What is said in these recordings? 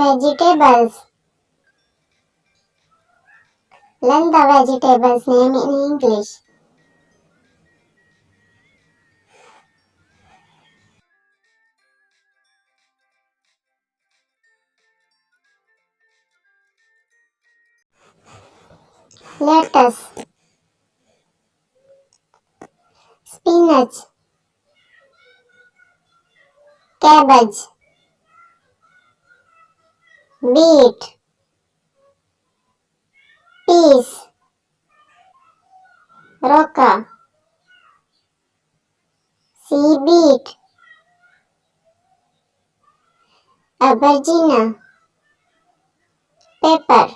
vegetables. Learn the vegetables name in English. Lettuce, spinach, cabbage, beet, peas, roca, sea beet, aubergine, pepper,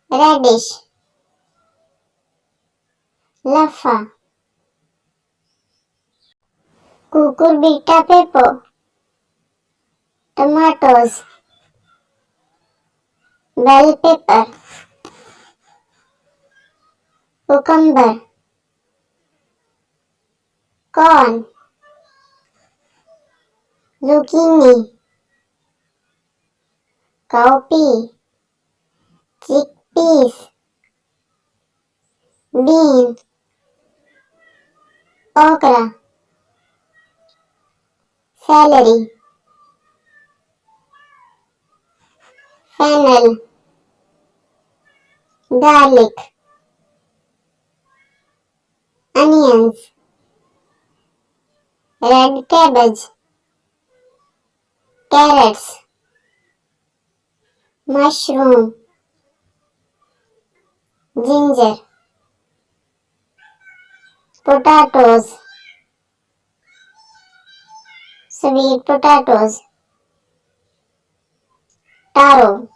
radish, laffa, cucurbita pepper, tomatoes, bell pepper, cucumber, corn, zucchini, cowpea, chickpeas, bean, okra, celery, fennel, garlic, onions, red cabbage, carrots, mushroom, ginger, potatoes, sweet potatoes, taro.